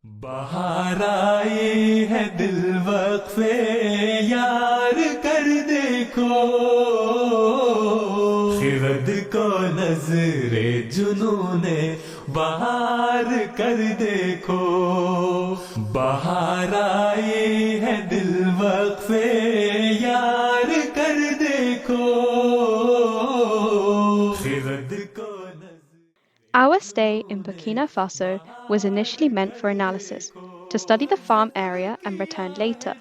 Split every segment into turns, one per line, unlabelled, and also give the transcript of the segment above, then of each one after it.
बाहर आई है दिल वक्फे यार कर देखो, खिरद को नजरे जुनूने बाहर कर देखो। बाहर आई है दिल वक्फे यार कर देखो, खिरद को।
Our stay in Burkina Faso was initially meant for analysis, to study the farm area and return later.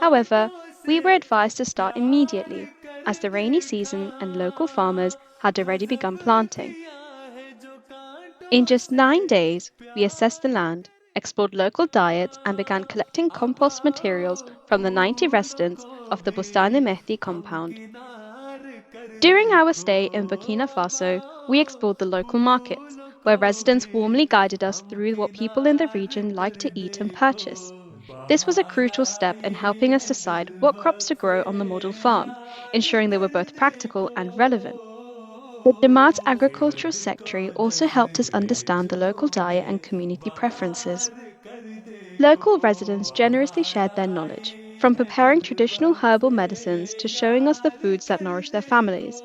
However, we were advised to start immediately, as the rainy season and local farmers had already begun planting. In just 9 days, we assessed the land, explored local diets, and began collecting compost materials from the 90 residents of the Bustane Mehdi compound. During our stay in Burkina Faso, we explored the local markets, where residents warmly guided us through what people in the region like to eat and purchase. This was a crucial step in helping us decide what crops to grow on the model farm, ensuring they were both practical and relevant. The Jamaat's agricultural secretary also helped us understand the local diet and community preferences. Local residents generously shared their knowledge, from preparing traditional herbal medicines to showing us the foods that nourish their families.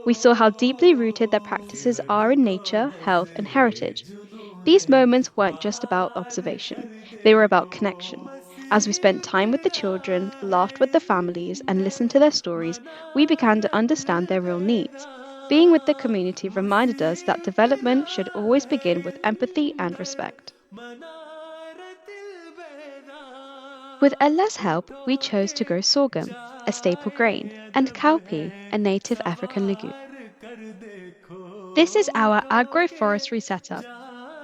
We saw how deeply rooted their practices are in nature, health, and heritage. These moments weren't just about observation, they were about connection. As we spent time with the children, laughed with the families, and listened to their stories, we began to understand their real needs. Being with the community reminded us that development should always begin with empathy and respect. With Allah's help, we chose to grow sorghum, a staple grain, and cowpea, a native African legume. This is our agroforestry setup.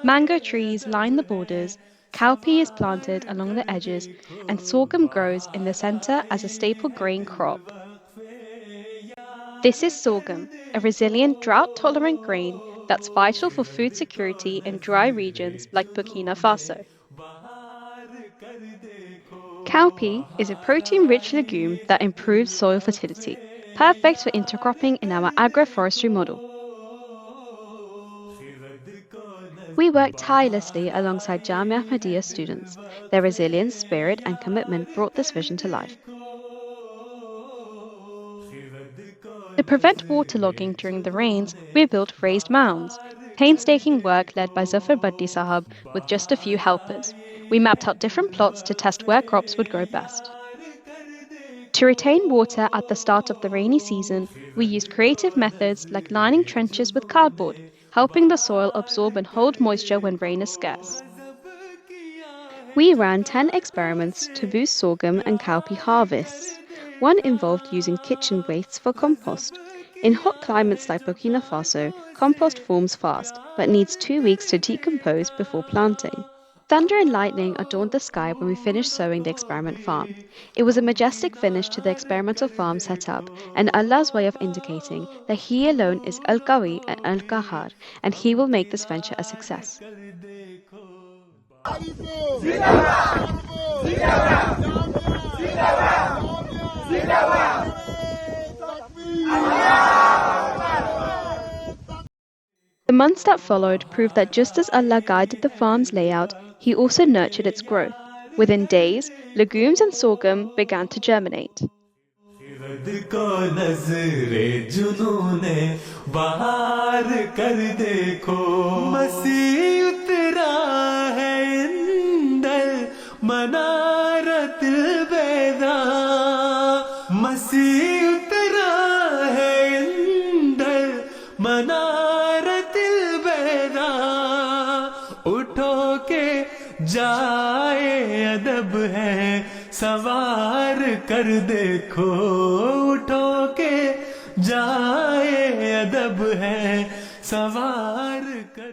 Mango trees line the borders, cowpea is planted along the edges, and sorghum grows in the center as a staple grain crop. This is sorghum, a resilient, drought-tolerant grain that's vital for food security in dry regions like Burkina Faso. Cowpea is a protein-rich legume that improves soil fertility, perfect for intercropping in our agroforestry model. We work tirelessly alongside Jamia Ahmadiyya students. Their resilience, spirit, and commitment brought this vision to life. To prevent waterlogging during the rains, we built raised mounds, painstaking work led by Zafar Baddi Sahab with just a few helpers. We mapped out different plots to test where crops would grow best. To retain water at the start of the rainy season, we used creative methods like lining trenches with cardboard, helping the soil absorb and hold moisture when rain is scarce. We ran 10 experiments to boost sorghum and cowpea harvests. One involved using kitchen wastes for compost. In hot climates like Burkina Faso, compost forms fast, but needs 2 weeks to decompose before planting. Thunder and lightning adorned the sky when we finished sowing the experiment farm. It was a majestic finish to the experimental farm setup, and Allah's way of indicating that He alone is Al-Qawi and Al-Qahar, and He will make this venture a success. The months that followed proved that just as Allah guided the farm's layout, He also nurtured its growth. Within days, legumes and sorghum began to germinate.
उठो के जाए अदब है सवार कर देखो, उठो के जाए अदब है सवार कर